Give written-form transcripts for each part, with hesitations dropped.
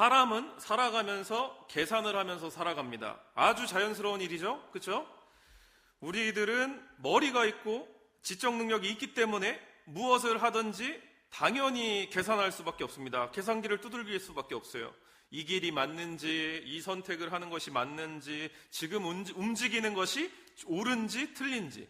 사람은 살아가면서 계산을 하면서 살아갑니다. 아주 자연스러운 일이죠. 그렇죠? 우리들은 머리가 있고 지적 능력이 있기 때문에 무엇을 하든지 당연히 계산할 수밖에 없습니다. 계산기를 두들길 수밖에 없어요. 이 길이 맞는지, 이 선택을 하는 것이 맞는지, 지금 움직이는 것이 옳은지 틀린지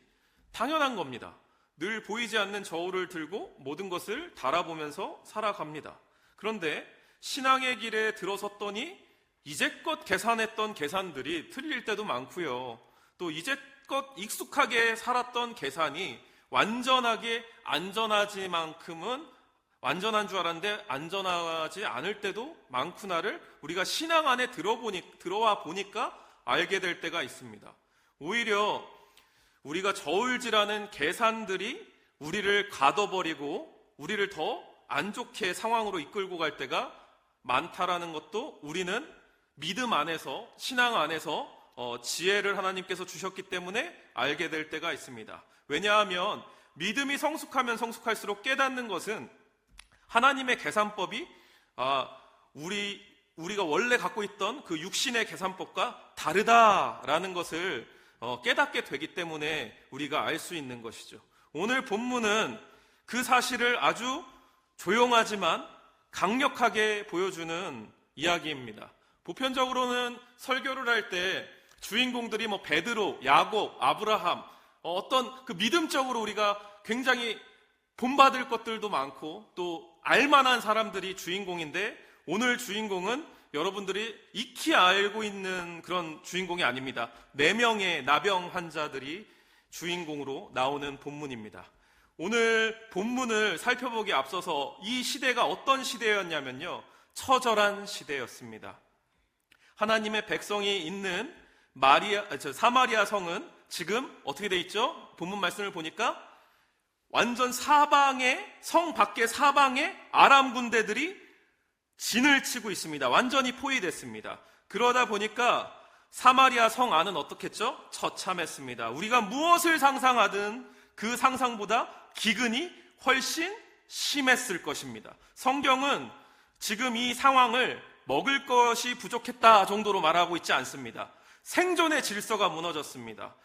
당연한 겁니다. 늘 보이지 않는 저울을 들고 모든 것을 달아보면서 살아갑니다. 그런데 신앙의 길에 들어섰더니 이제껏 계산했던 계산들이 틀릴 때도 많고요. 또 이제껏 익숙하게 살았던 계산이 완전하게 안전하지만큼은 완전한 줄 알았는데 안전하지 않을 때도 많구나를 우리가 신앙 안에 들어와 보니까 알게 될 때가 있습니다. 오히려 우리가 저울질하는 계산들이 우리를 가둬버리고 우리를 더 안 좋게 상황으로 이끌고 갈 때가 많다라는 것도 우리는 믿음 안에서, 신앙 안에서 지혜를 하나님께서 주셨기 때문에 알게 될 때가 있습니다. 왜냐하면 믿음이 성숙하면 성숙할수록 깨닫는 것은 하나님의 계산법이 우리가 원래 갖고 있던 그 육신의 계산법과 다르다라는 것을 깨닫게 되기 때문에 우리가 알 수 있는 것이죠. 오늘 본문은 그 사실을 아주 조용하지만 강력하게 보여주는 이야기입니다. 보편적으로는 설교를 할 때 주인공들이 베드로, 야곱, 아브라함 어떤 그 믿음적으로 우리가 굉장히 본받을 것들도 많고 또 알만한 사람들이 주인공인데 오늘 주인공은 여러분들이 익히 알고 있는 그런 주인공이 아닙니다. 4명의 나병 환자들이 주인공으로 나오는 본문입니다. 오늘 본문을 살펴보기 앞서서 이 시대가 어떤 시대였냐면요, 처절한 시대였습니다. 하나님의 백성이 있는 사마리아 성은 지금 어떻게 돼 있죠? 본문 말씀을 보니까 완전 성 밖의 사방에 아람 군대들이 진을 치고 있습니다. 완전히 포위됐습니다. 그러다 보니까 사마리아 성 안은 어떻겠죠? 처참했습니다. 우리가 무엇을 상상하든 그 상상보다 기근이 훨씬 심했을 것입니다. 성경은 지금 이 상황을 먹을 것이 부족했다 정도로 말하고 있지 않습니다. 생존의 질서가 무너졌습니다.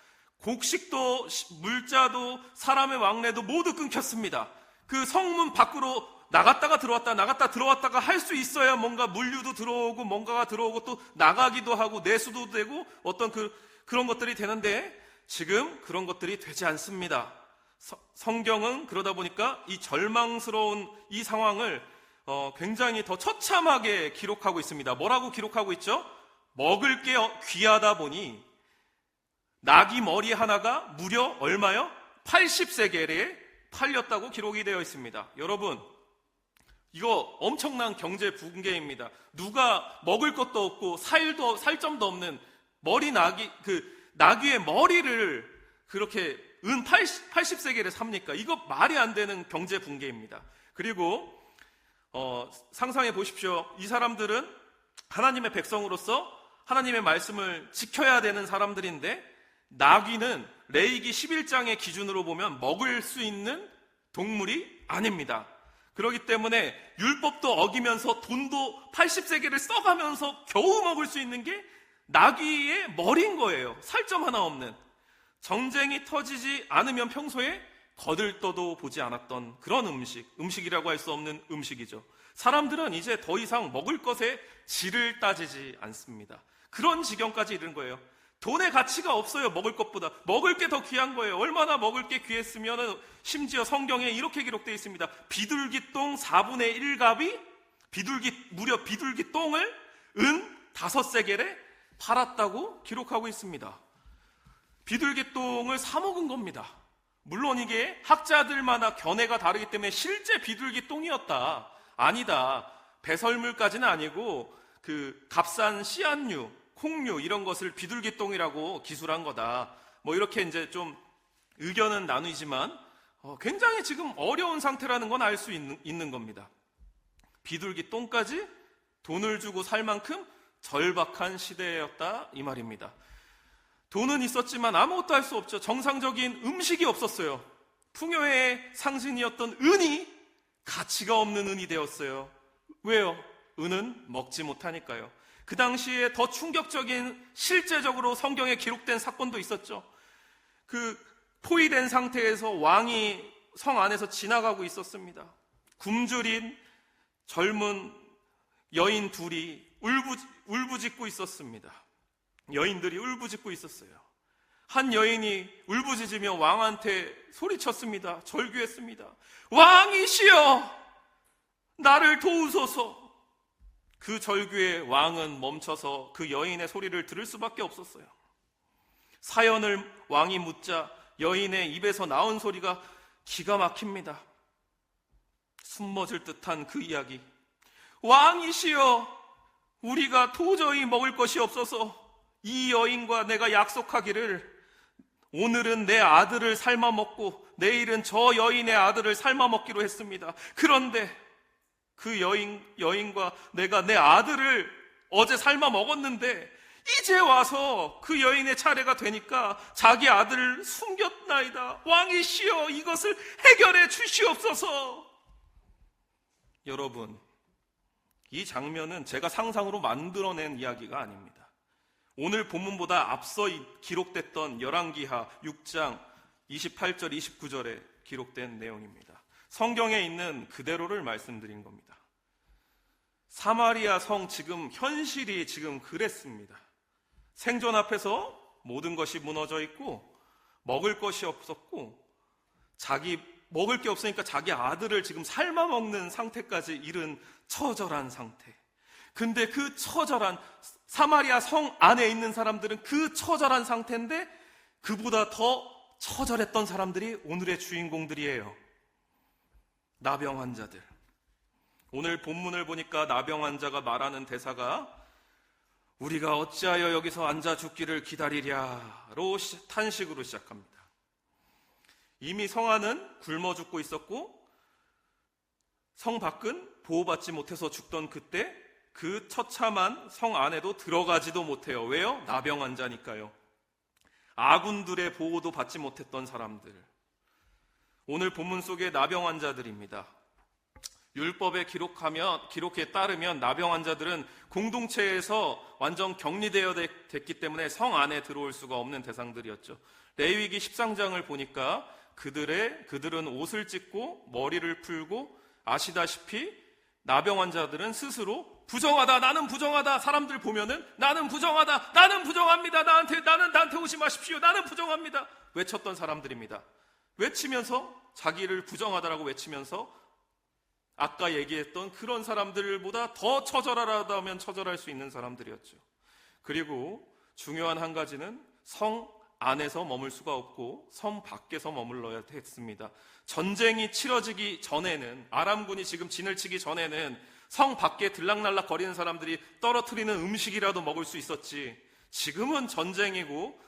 곡식도 물자도 사람의 왕래도 모두 끊겼습니다. 그 성문 밖으로 나갔다가 들어왔다가 할 수 있어야 뭔가 물류도 들어오고 뭔가가 들어오고 또 나가기도 하고 내수도 되고 어떤 그런 것들이 되는데 지금 그런 것들이 되지 않습니다. 성경은 그러다 보니까 이 절망스러운 이 상황을 굉장히 더 처참하게 기록하고 있습니다. 뭐라고 기록하고 있죠? 먹을 게 귀하다 보니 나귀 머리 하나가 무려 얼마요? 80세겔에 팔렸다고 기록이 되어 있습니다. 여러분, 이거 엄청난 경제 붕괴입니다. 누가 먹을 것도 없고 살점도 없는 나귀의 머리를 그렇게 80세겔에 삽니까? 이거 말이 안 되는 경제 붕괴입니다. 그리고 상상해 보십시오. 이 사람들은 하나님의 백성으로서 하나님의 말씀을 지켜야 되는 사람들인데 나귀는 레위기 11장의 기준으로 보면 먹을 수 있는 동물이 아닙니다. 그렇기 때문에 율법도 어기면서 돈도 80세겔을 써가면서 겨우 먹을 수 있는 게 나귀의 머리인 거예요. 살점 하나 없는. 전쟁이 터지지 않으면 평소에 거들떠도 보지 않았던 그런 음식이라고 할 수 없는 음식이죠. 사람들은 이제 더 이상 먹을 것의 질을 따지지 않습니다. 그런 지경까지 이른 거예요. 돈의 가치가 없어요. 먹을 것보다. 먹을 게 더 귀한 거예요. 얼마나 먹을 게 귀했으면 심지어 성경에 이렇게 기록되어 있습니다. 비둘기똥 4분의 1갑이 무려 비둘기똥을 은 5세겔에 팔았다고 기록하고 있습니다. 비둘기똥을 사 먹은 겁니다. 물론 이게 학자들마다 견해가 다르기 때문에 실제 비둘기똥이었다, 아니다, 배설물까지는 아니고 그 값싼 씨앗류, 콩류 이런 것을 비둘기똥이라고 기술한 거다, 이렇게 이제 좀 의견은 나누지만 굉장히 지금 어려운 상태라는 건 알 수 있는 겁니다. 비둘기똥까지 돈을 주고 살 만큼 절박한 시대였다 이 말입니다. 돈은 있었지만 아무것도 할 수 없죠. 정상적인 음식이 없었어요. 풍요의 상징이었던 은이 가치가 없는 은이 되었어요. 왜요? 은은 먹지 못하니까요. 그 당시에 더 충격적인 실제적으로 성경에 기록된 사건도 있었죠. 그 포위된 상태에서 왕이 성 안에서 지나가고 있었습니다. 굶주린 젊은 여인 둘이 울부짖고 있었습니다. 여인들이 울부짖고 있었어요. 한 여인이 울부짖으며 왕한테 소리쳤습니다. 절규했습니다. 왕이시여, 나를 도우소서. 그 절규에 왕은 멈춰서 그 여인의 소리를 들을 수밖에 없었어요. 사연을 왕이 묻자 여인의 입에서 나온 소리가 기가 막힙니다. 숨머질 듯한 그 이야기. 왕이시여, 우리가 도저히 먹을 것이 없어서 이 여인과 내가 약속하기를 오늘은 내 아들을 삶아 먹고 내일은 저 여인의 아들을 삶아 먹기로 했습니다. 그런데 그 여인과 내가 내 아들을 어제 삶아 먹었는데 이제 와서 그 여인의 차례가 되니까 자기 아들을 숨겼나이다. 왕이시여, 이것을 해결해 주시옵소서. 여러분, 이 장면은 제가 상상으로 만들어낸 이야기가 아닙니다. 오늘 본문보다 앞서 기록됐던 열왕기하 6장 28절 29절에 기록된 내용입니다. 성경에 있는 그대로를 말씀드린 겁니다. 사마리아 성 지금 현실이 지금 그랬습니다. 생존 앞에서 모든 것이 무너져 있고 먹을 것이 없었고 자기 먹을 게 없으니까 자기 아들을 지금 삶아 먹는 상태까지 이른 처절한 상태. 근데 그 처절한 사마리아 성 안에 있는 사람들은 그 처절한 상태인데 그보다 더 처절했던 사람들이 오늘의 주인공들이에요. 나병 환자들. 오늘 본문을 보니까 나병 환자가 말하는 대사가 우리가 어찌하여 여기서 앉아 죽기를 기다리랴로 탄식으로 시작합니다. 이미 성 안은 굶어 죽고 있었고 성 밖은 보호받지 못해서 죽던 그때 그 처참한 성 안에도 들어가지도 못해요. 왜요? 나병 환자니까요. 아군들의 보호도 받지 못했던 사람들. 오늘 본문 속의 나병 환자들입니다. 율법에 기록에 따르면 나병 환자들은 공동체에서 완전 격리되어 됐기 때문에 성 안에 들어올 수가 없는 대상들이었죠. 레위기 13장을 보니까 그들은 옷을 찢고 머리를 풀고 아시다시피 나병 환자들은 스스로 부정하다, 나는 부정하다, 사람들 보면은 나는 부정하다, 나는 부정합니다, 나한테 오지 마십시오, 나는 부정합니다 외쳤던 사람들입니다. 외치면서 자기를 부정하다라고 외치면서 아까 얘기했던 그런 사람들보다 더 처절하다면 처절할 수 있는 사람들이었죠. 그리고 중요한 한 가지는 성 안에서 머물 수가 없고 성 밖에서 머물러야 했습니다. 전쟁이 치러지기 전에는, 아람군이 지금 진을 치기 전에는 성 밖에 들락날락 거리는 사람들이 떨어뜨리는 음식이라도 먹을 수 있었지, 지금은 전쟁이고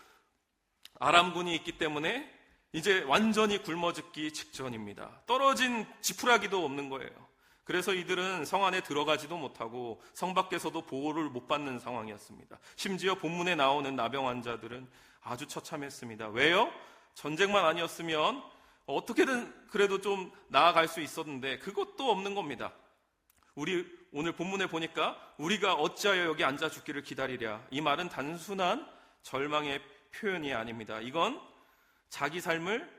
아람군이 있기 때문에 이제 완전히 굶어 죽기 직전입니다. 떨어진 지푸라기도 없는 거예요. 그래서 이들은 성 안에 들어가지도 못하고 성 밖에서도 보호를 못 받는 상황이었습니다. 심지어 본문에 나오는 나병 환자들은 아주 처참했습니다. 왜요? 전쟁만 아니었으면 어떻게든 그래도 좀 나아갈 수 있었는데 그것도 없는 겁니다. 우리 오늘 본문에 보니까 우리가 어찌하여 여기 앉아 죽기를 기다리랴, 이 말은 단순한 절망의 표현이 아닙니다. 이건 자기 삶을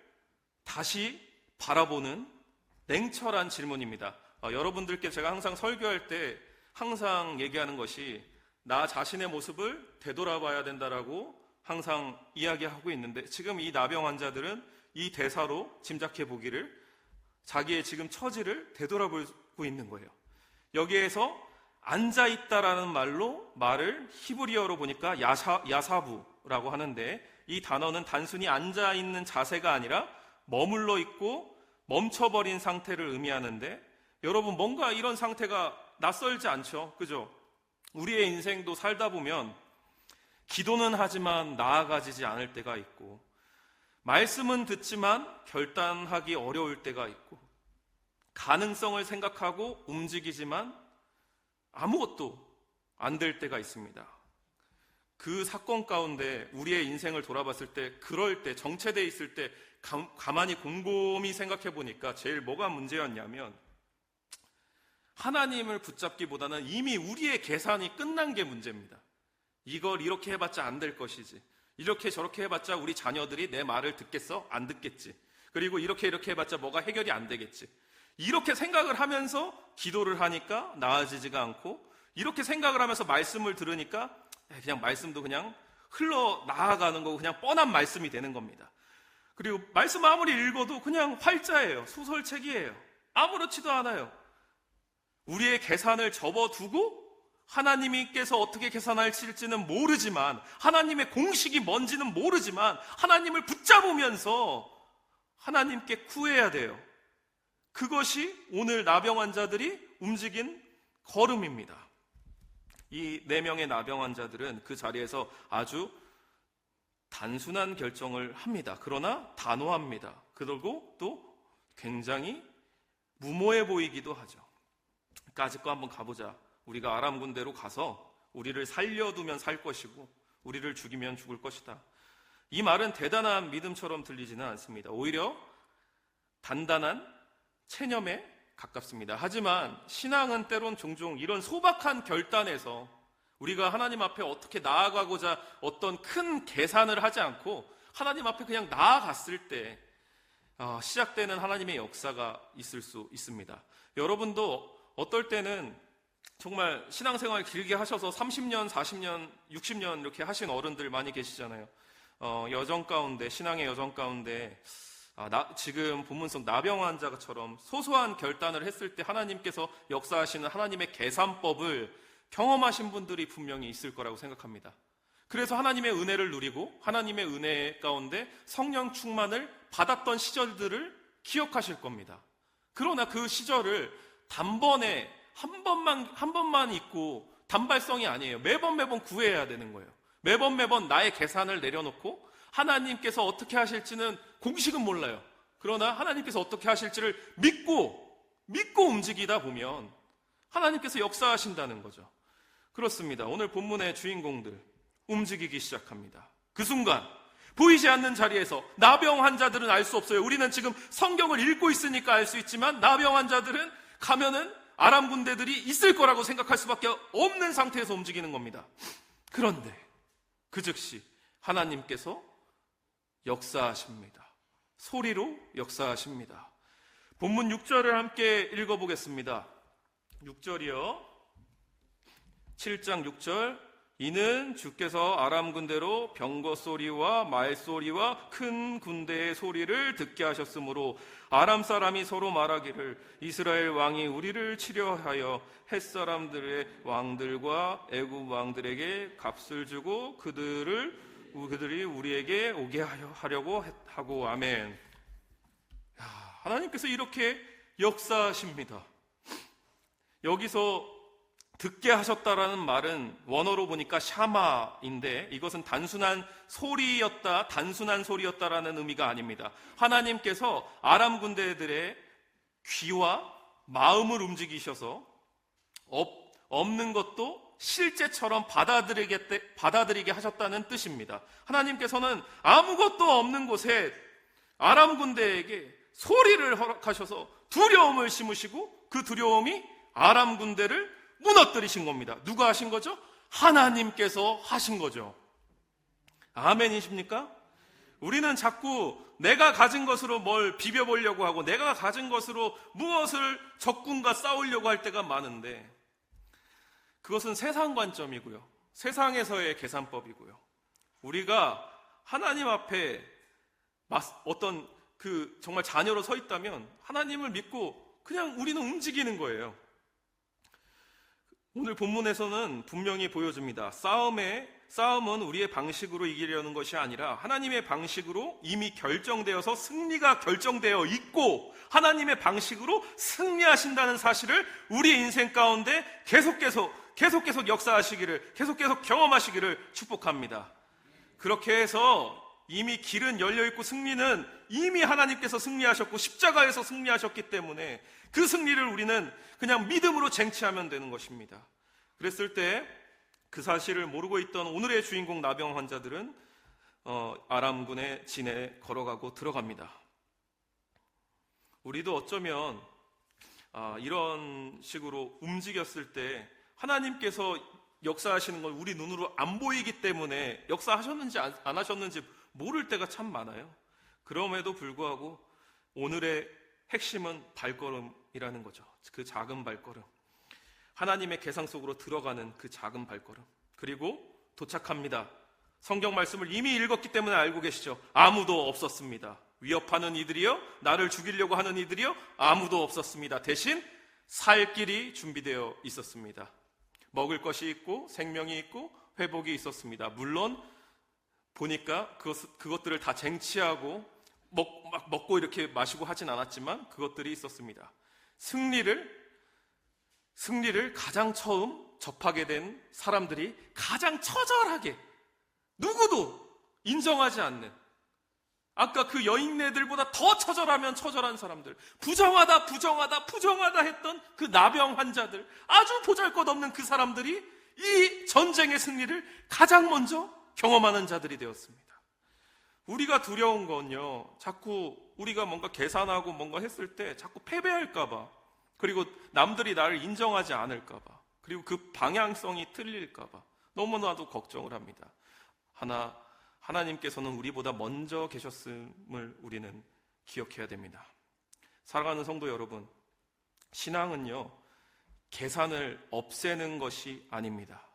다시 바라보는 냉철한 질문입니다. 여러분들께 제가 항상 설교할 때 항상 얘기하는 것이 나 자신의 모습을 되돌아봐야 된다라고 항상 이야기하고 있는데, 지금 이 나병 환자들은 이 대사로 짐작해 보기를 자기의 지금 처지를 되돌아보고 있는 거예요. 여기에서 앉아있다라는 말을 히브리어로 보니까 야사부라고 하는데, 이 단어는 단순히 앉아있는 자세가 아니라 머물러 있고 멈춰버린 상태를 의미하는데, 여러분 뭔가 이런 상태가 낯설지 않죠? 그죠? 우리의 인생도 살다 보면 기도는 하지만 나아가지지 않을 때가 있고, 말씀은 듣지만 결단하기 어려울 때가 있고, 가능성을 생각하고 움직이지만 아무것도 안 될 때가 있습니다. 그 사건 가운데 우리의 인생을 돌아봤을 때, 그럴 때, 정체되어 있을 때 가만히 곰곰이 생각해 보니까 제일 뭐가 문제였냐면, 하나님을 붙잡기보다는 이미 우리의 계산이 끝난 게 문제입니다. 이걸 이렇게 해봤자 안 될 것이지. 이렇게 저렇게 해봤자 우리 자녀들이 내 말을 듣겠어? 안 듣겠지. 그리고 이렇게 해봤자 뭐가 해결이 안 되겠지. 이렇게 생각을 하면서 기도를 하니까 나아지지가 않고, 이렇게 생각을 하면서 말씀을 들으니까 그냥 말씀도 그냥 흘러나가는 거고 그냥 뻔한 말씀이 되는 겁니다. 그리고 말씀 아무리 읽어도 그냥 활자예요. 소설책이에요. 아무렇지도 않아요. 우리의 계산을 접어두고 하나님께서 어떻게 계산하실지는 모르지만, 하나님의 공식이 뭔지는 모르지만 하나님을 붙잡으면서 하나님께 구해야 돼요. 그것이 오늘 나병 환자들이 움직인 걸음입니다. 이 4명의 나병 환자들은 그 자리에서 아주 단순한 결정을 합니다. 그러나 단호합니다. 그리고 또 굉장히 무모해 보이기도 하죠. 그러니까 아직 거 한번 가보자. 우리가 아람 군대로 가서 우리를 살려두면 살 것이고 우리를 죽이면 죽을 것이다. 이 말은 대단한 믿음처럼 들리지는 않습니다. 오히려 단단한 체념에 가깝습니다. 하지만 신앙은 때론 종종 이런 소박한 결단에서 우리가 하나님 앞에 어떻게 나아가고자 어떤 큰 계산을 하지 않고 하나님 앞에 그냥 나아갔을 때 시작되는 하나님의 역사가 있을 수 있습니다. 여러분도 어떨 때는 정말 신앙생활 길게 하셔서 30년, 40년, 60년 이렇게 하신 어른들 많이 계시잖아요. 여정 가운데, 신앙의 여정 가운데 지금 본문 속 나병 환자처럼 소소한 결단을 했을 때 하나님께서 역사하시는 하나님의 계산법을 경험하신 분들이 분명히 있을 거라고 생각합니다. 그래서 하나님의 은혜를 누리고 하나님의 은혜 가운데 성령 충만을 받았던 시절들을 기억하실 겁니다. 그러나 그 시절을 단번에 한 번만 있고 단발성이 아니에요. 매번 구해야 되는 거예요. 매번 나의 계산을 내려놓고 하나님께서 어떻게 하실지는 공식은 몰라요. 그러나 하나님께서 어떻게 하실지를 믿고 움직이다 보면 하나님께서 역사하신다는 거죠. 그렇습니다. 오늘 본문의 주인공들 움직이기 시작합니다. 그 순간 보이지 않는 자리에서 나병 환자들은 알 수 없어요. 우리는 지금 성경을 읽고 있으니까 알 수 있지만 나병 환자들은 가면은 아람 군대들이 있을 거라고 생각할 수밖에 없는 상태에서 움직이는 겁니다. 그런데 그 즉시 하나님께서 역사하십니다. 소리로 역사하십니다. 본문 6절을 함께 읽어보겠습니다. 6절이요. 7장 6절. 이는 주께서 아람 군대로 병거 소리와 말 소리와 큰 군대의 소리를 듣게 하셨으므로 아람 사람이 서로 말하기를 이스라엘 왕이 우리를 치려하여 헷 사람들의 왕들과 애굽 왕들에게 값을 주고 그들이 우리에게 오게 하려고 하고. 아멘. 하나님께서 이렇게 역사하십니다. 여기서 듣게 하셨다라는 말은 원어로 보니까 샤마인데 이것은 단순한 소리였다라는 의미가 아닙니다. 하나님께서 아람 군대들의 귀와 마음을 움직이셔서 없는 것도 실제처럼 받아들이게 하셨다는 뜻입니다. 하나님께서는 아무것도 없는 곳에 아람 군대에게 소리를 허락하셔서 두려움을 심으시고 그 두려움이 아람 군대를 무너뜨리신 겁니다. 누가 하신 거죠? 하나님께서 하신 거죠. 아멘이십니까? 우리는 자꾸 내가 가진 것으로 뭘 비벼보려고 하고 내가 가진 것으로 무엇을 적군과 싸우려고 할 때가 많은데 그것은 세상 관점이고요. 세상에서의 계산법이고요. 우리가 하나님 앞에 어떤 정말 자녀로 서 있다면 하나님을 믿고 그냥 우리는 움직이는 거예요. 오늘 본문에서는 분명히 보여줍니다. 싸움은 우리의 방식으로 이기려는 것이 아니라 하나님의 방식으로 이미 결정되어서 승리가 결정되어 있고 하나님의 방식으로 승리하신다는 사실을 우리 인생 가운데 계속 역사하시기를, 계속 경험하시기를 축복합니다. 그렇게 해서 이미 길은 열려있고 승리는 이미 하나님께서 승리하셨고 십자가에서 승리하셨기 때문에 그 승리를 우리는 그냥 믿음으로 쟁취하면 되는 것입니다. 그랬을 때 그 사실을 모르고 있던 오늘의 주인공 나병 환자들은 아람군의 진에 걸어가고 들어갑니다. 우리도 어쩌면 이런 식으로 움직였을 때 하나님께서 역사하시는 건 우리 눈으로 안 보이기 때문에 역사하셨는지 안 하셨는지 모를 때가 참 많아요. 그럼에도 불구하고 오늘의 핵심은 발걸음이라는 거죠. 그 작은 발걸음, 하나님의 계상 속으로 들어가는 그 작은 발걸음. 그리고 도착합니다. 성경 말씀을 이미 읽었기 때문에 알고 계시죠. 아무도 없었습니다. 위협하는 이들이요, 나를 죽이려고 하는 이들이요, 아무도 없었습니다. 대신 살 길이 준비되어 있었습니다. 먹을 것이 있고 생명이 있고 회복이 있었습니다. 물론 보니까 그것들을 다 쟁취하고 막 먹고 이렇게 마시고 하진 않았지만 그것들이 있었습니다. 승리를 가장 처음 접하게 된 사람들이 가장 처절하게 누구도 인정하지 않는, 아까 그 여인네들보다 더 처절하면 처절한 사람들, 부정하다 했던 그 나병 환자들, 아주 보잘것없는 그 사람들이 이 전쟁의 승리를 가장 먼저 경험하는 자들이 되었습니다. 우리가 두려운 건요, 자꾸 우리가 뭔가 계산하고 뭔가 했을 때 자꾸 패배할까봐, 그리고 남들이 나를 인정하지 않을까봐, 그리고 그 방향성이 틀릴까봐 너무나도 걱정을 합니다. 하나님께서는 우리보다 먼저 계셨음을 우리는 기억해야 됩니다. 사랑하는 성도 여러분, 신앙은요, 계산을 없애는 것이 아닙니다.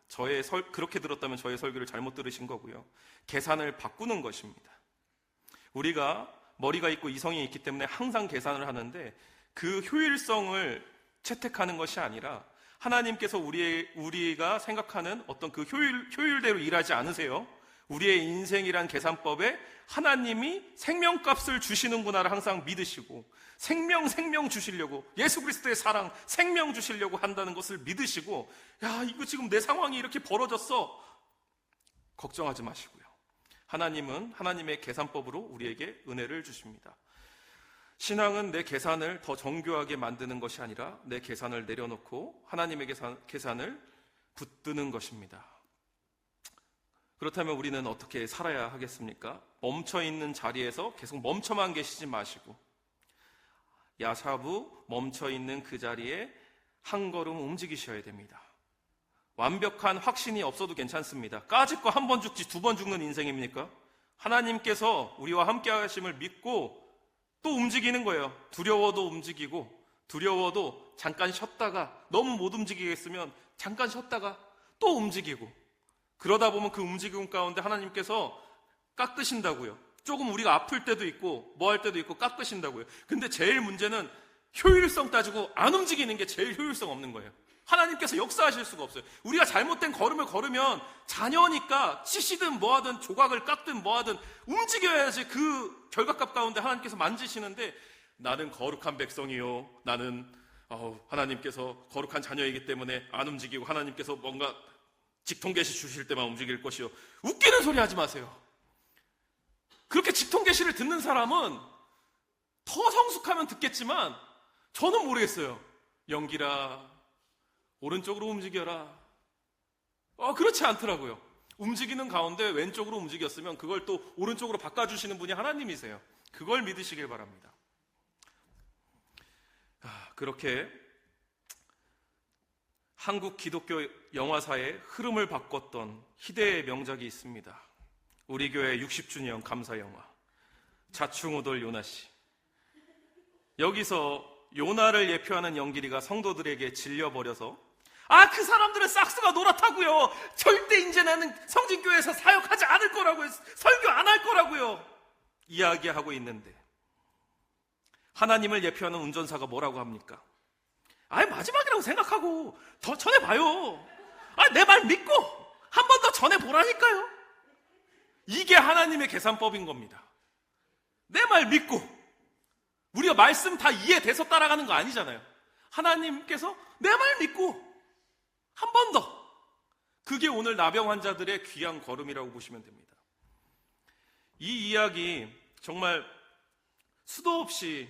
그렇게 들었다면 저의 설교를 잘못 들으신 거고요. 계산을 바꾸는 것입니다. 우리가 머리가 있고 이성이 있기 때문에 항상 계산을 하는데 그 효율성을 채택하는 것이 아니라 하나님께서 우리가 생각하는 어떤 그 효율대로 일하지 않으세요. 우리의 인생이란 계산법에 하나님이 생명값을 주시는구나를 항상 믿으시고 생명 주시려고, 예수 그리스도의 사랑, 생명 주시려고 한다는 것을 믿으시고, 야, 이거 지금 내 상황이 이렇게 벌어졌어, 걱정하지 마시고요. 하나님은 하나님의 계산법으로 우리에게 은혜를 주십니다. 신앙은 내 계산을 더 정교하게 만드는 것이 아니라 내 계산을 내려놓고 하나님의 계산을 붙드는 것입니다. 그렇다면 우리는 어떻게 살아야 하겠습니까? 멈춰있는 자리에서 계속 멈춰만 계시지 마시고 야사부 멈춰있는 그 자리에 한 걸음 움직이셔야 됩니다. 완벽한 확신이 없어도 괜찮습니다. 까짓 거 한 번 죽지 두 번 죽는 인생입니까? 하나님께서 우리와 함께 하심을 믿고 또 움직이는 거예요. 두려워도 움직이고, 두려워도 잠깐 쉬었다가, 너무 못 움직이겠으면 잠깐 쉬었다가 또 움직이고, 그러다 보면 그 움직임 가운데 하나님께서 깎으신다고요. 조금 우리가 아플 때도 있고 뭐 할 때도 있고 깎으신다고요. 근데 제일 문제는 효율성 따지고 안 움직이는 게 제일 효율성 없는 거예요. 하나님께서 역사하실 수가 없어요. 우리가 잘못된 걸음을 걸으면 자녀니까 치시든 뭐하든 조각을 깎든 뭐하든 움직여야지 그 결과값 가운데 하나님께서 만지시는데, 나는 거룩한 백성이요, 나는 하나님께서 거룩한 자녀이기 때문에 안 움직이고 하나님께서 뭔가 직통계시 주실 때만 움직일 것이요, 웃기는 소리 하지 마세요. 그렇게 직통계시를 듣는 사람은 더 성숙하면 듣겠지만 저는 모르겠어요. 연기라, 오른쪽으로 움직여라, 그렇지 않더라고요. 움직이는 가운데 왼쪽으로 움직였으면 그걸 또 오른쪽으로 바꿔주시는 분이 하나님이세요. 그걸 믿으시길 바랍니다. 그렇게 한국 기독교 영화사의 흐름을 바꿨던 희대의 명작이 있습니다. 우리 교회 60주년 감사 영화 자충우돌 요나씨. 여기서 요나를 예표하는 연기리가 성도들에게 질려버려서 그 사람들은 싹스가 노랗다고요, 절대 이제 나는 성진교회에서 사역하지 않을 거라고요, 설교 안 할 거라고요 이야기하고 있는데, 하나님을 예표하는 운전사가 뭐라고 합니까? 마지막이라고 생각하고 더 전해봐요. 내 말 믿고 한 번 더 전해보라니까요. 이게 하나님의 계산법인 겁니다. 내 말 믿고, 우리가 말씀 다 이해돼서 따라가는 거 아니잖아요. 하나님께서 내 말 믿고 한 번 더, 그게 오늘 나병 환자들의 귀한 걸음이라고 보시면 됩니다. 이 이야기 정말 수도 없이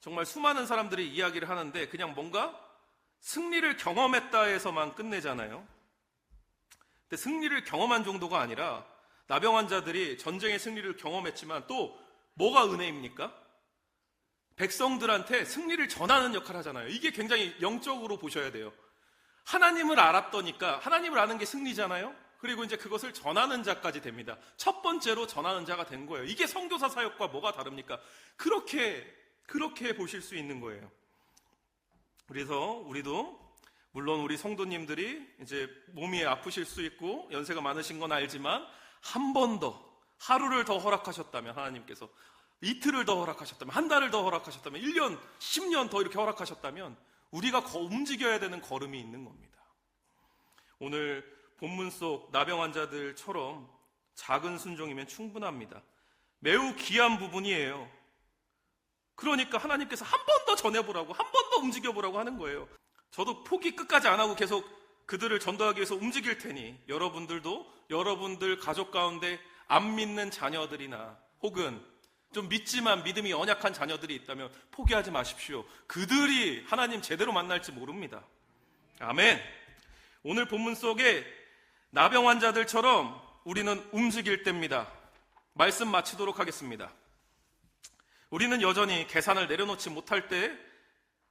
정말 수많은 사람들이 이야기를 하는데 그냥 뭔가 승리를 경험했다 해서만 끝내잖아요. 근데 승리를 경험한 정도가 아니라 나병 환자들이 전쟁의 승리를 경험했지만 또 뭐가 은혜입니까? 백성들한테 승리를 전하는 역할을 하잖아요. 이게 굉장히 영적으로 보셔야 돼요. 하나님을 알았더니까 하나님을 아는 게 승리잖아요. 그리고 이제 그것을 전하는 자까지 됩니다. 첫 번째로 전하는 자가 된 거예요. 이게 선교사 사역과 뭐가 다릅니까? 그렇게 보실 수 있는 거예요. 그래서 우리도 물론 우리 성도님들이 이제 몸이 아프실 수 있고 연세가 많으신 건 알지만 한 번 더, 하루를 더 허락하셨다면 하나님께서 이틀을 더 허락하셨다면, 한 달을 더 허락하셨다면, 1년, 10년 더 이렇게 허락하셨다면 우리가 움직여야 되는 걸음이 있는 겁니다. 오늘 본문 속 나병 환자들처럼 작은 순종이면 충분합니다. 매우 귀한 부분이에요. 그러니까 하나님께서 한 번 더 전해보라고, 한 번 더 움직여보라고 하는 거예요. 저도 포기 끝까지 안 하고 계속 그들을 전도하기 위해서 움직일 테니 여러분들도 여러분들 가족 가운데 안 믿는 자녀들이나 혹은 좀 믿지만 믿음이 연약한 자녀들이 있다면 포기하지 마십시오. 그들이 하나님 제대로 만날지 모릅니다. 아멘. 오늘 본문 속에 나병 환자들처럼 우리는 움직일 때입니다. 말씀 마치도록 하겠습니다. 우리는 여전히 계산을 내려놓지 못할 때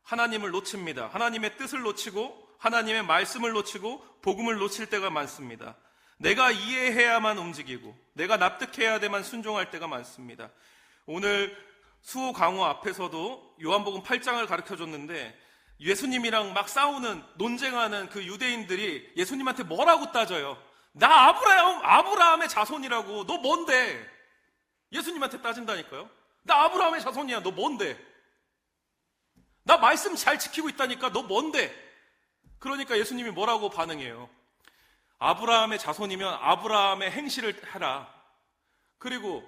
하나님을 놓칩니다. 하나님의 뜻을 놓치고 하나님의 말씀을 놓치고 복음을 놓칠 때가 많습니다. 내가 이해해야만 움직이고 내가 납득해야 돼만 순종할 때가 많습니다. 오늘 수호 강호 앞에서도 요한복음 8장을 가르쳐줬는데 예수님이랑 막 싸우는 논쟁하는 그 유대인들이 예수님한테 뭐라고 따져요? 나 아브라함의 자손이라고. 너 뭔데? 예수님한테 따진다니까요. 나 아브라함의 자손이야. 너 뭔데? 나 말씀 잘 지키고 있다니까. 너 뭔데? 그러니까 예수님이 뭐라고 반응해요? 아브라함의 자손이면 아브라함의 행실을 해라. 그리고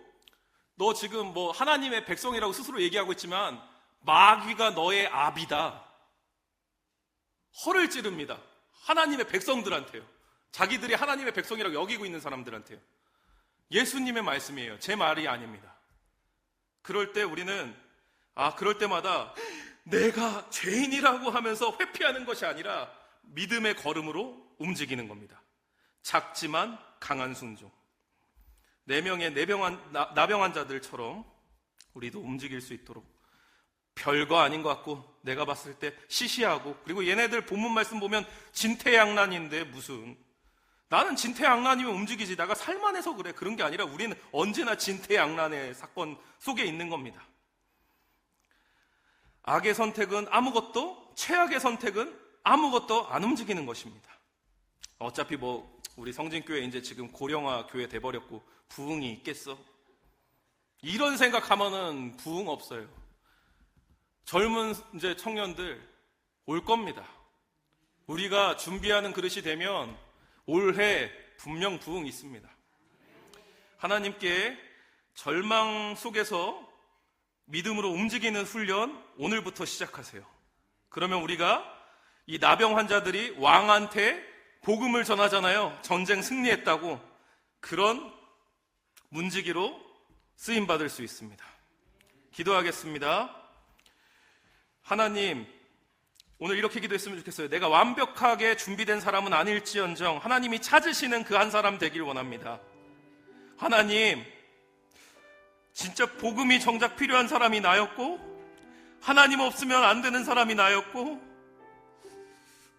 너 지금 뭐 하나님의 백성이라고 스스로 얘기하고 있지만 마귀가 너의 아비다. 허를 찌릅니다. 하나님의 백성들한테요. 자기들이 하나님의 백성이라고 여기고 있는 사람들한테요. 예수님의 말씀이에요. 제 말이 아닙니다. 그럴 때 우리는 그럴 때마다 내가 죄인이라고 하면서 회피하는 것이 아니라 믿음의 걸음으로 움직이는 겁니다. 작지만 강한 순종. 4명의 나병 환자들처럼 우리도 움직일 수 있도록 별거 아닌 것 같고 내가 봤을 때 시시하고, 그리고 얘네들 본문 말씀 보면 진퇴양난인데 무슨, 나는 진퇴양난이면 움직이지 내가 살만해서 그래, 그런 게 아니라 우리는 언제나 진퇴양난의 사건 속에 있는 겁니다. 악의 선택은 아무것도, 최악의 선택은 아무것도 안 움직이는 것입니다. 어차피 우리 성진교회 이제 지금 고령화 교회 돼버렸고 부흥이 있겠어? 이런 생각하면은 부흥 없어요. 젊은 이제 청년들 올 겁니다. 우리가 준비하는 그릇이 되면 올해 분명 부흥 있습니다. 하나님께 절망 속에서 믿음으로 움직이는 훈련 오늘부터 시작하세요. 그러면 우리가 이 나병 환자들이 왕한테 복음을 전하잖아요. 전쟁 승리했다고. 그런 문지기로 쓰임받을 수 있습니다. 기도하겠습니다. 하나님, 오늘 이렇게 기도했으면 좋겠어요. 내가 완벽하게 준비된 사람은 아닐지언정 하나님이 찾으시는 그 한 사람 되길 원합니다. 하나님, 진짜 복음이 정작 필요한 사람이 나였고 하나님 없으면 안 되는 사람이 나였고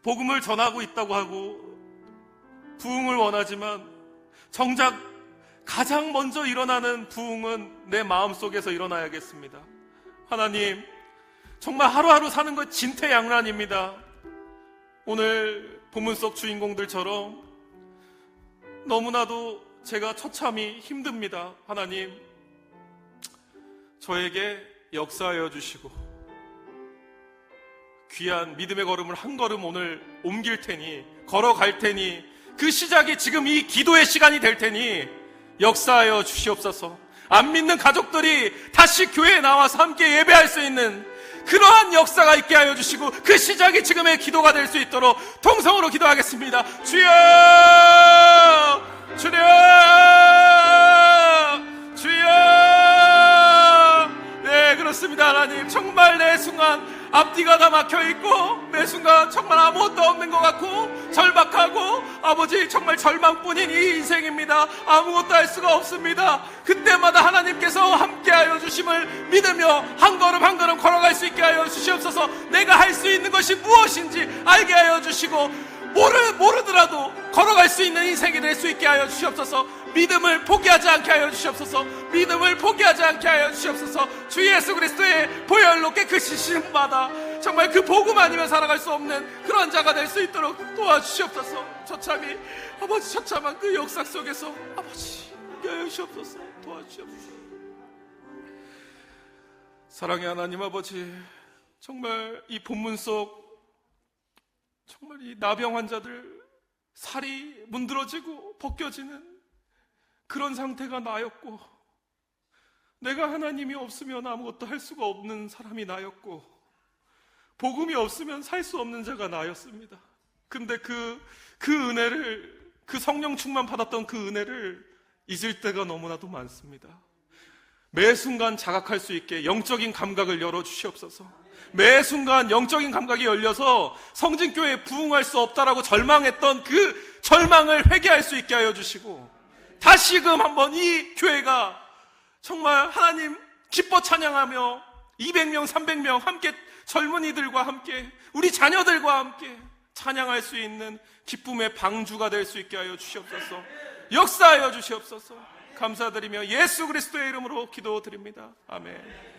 복음을 전하고 있다고 하고 부흥을 원하지만 정작 가장 먼저 일어나는 부흥은 내 마음속에서 일어나야겠습니다. 하나님, 정말 하루하루 사는 것 진퇴양난입니다. 오늘 본문 속 주인공들처럼 너무나도 제가 처참히 힘듭니다. 하나님, 저에게 역사하여 주시고 귀한 믿음의 걸음을 한 걸음 오늘 옮길 테니, 걸어갈 테니, 그 시작이 지금 이 기도의 시간이 될 테니 역사하여 주시옵소서. 안 믿는 가족들이 다시 교회에 나와서 함께 예배할 수 있는 그러한 역사가 있게 하여 주시고 그 시작이 지금의 기도가 될 수 있도록 통성으로 기도하겠습니다. 주여! 주여! 주여! 네, 그렇습니다. 하나님, 정말 내 순간 앞뒤가 다 막혀있고 매 순간 정말 아무것도 없는 것 같고 절박하고 아버지 정말 절망뿐인 이 인생입니다. 아무것도 할 수가 없습니다. 그때마다 하나님께서 함께하여 주심을 믿으며 한 걸음 한 걸음 걸어갈 수 있게 하여 주시옵소서. 내가 할 수 있는 것이 무엇인지 알게 하여 주시고 모르더라도 걸어갈 수 있는 인생이 될 수 있게 하여 주시옵소서. 믿음을 포기하지 않게 하여 주시옵소서. 믿음을 포기하지 않게 하여 주시옵소서. 주 예수 그리스도의 보혈로 깨끗이 씻음받아 정말 그 복음 아니면 살아갈 수 없는 그런 자가 될 수 있도록 도와주시옵소서. 처참히 아버지 처참한 그 역사 속에서 아버지 하여 주시옵소서. 도와주시옵소서. 사랑의 하나님 아버지, 정말 이 본문 속 정말 이 나병 환자들 살이 문드러지고 벗겨지는 그런 상태가 나였고, 내가 하나님이 없으면 아무것도 할 수가 없는 사람이 나였고, 복음이 없으면 살 수 없는 자가 나였습니다. 근데 그 은혜를, 그 성령 충만 받았던 그 은혜를 잊을 때가 너무나도 많습니다. 매 순간 자각할 수 있게 영적인 감각을 열어주시옵소서. 매 순간 영적인 감각이 열려서 성진교회에 부응할 수 없다라고 절망했던 그 절망을 회개할 수 있게 하여 주시고, 다시금 한번 이 교회가 정말 하나님 기뻐 찬양하며 200명, 300명 함께 젊은이들과 함께 우리 자녀들과 함께 찬양할 수 있는 기쁨의 방주가 될 수 있게 하여 주시옵소서. 역사하여 주시옵소서. 감사드리며 예수 그리스도의 이름으로 기도드립니다. 아멘.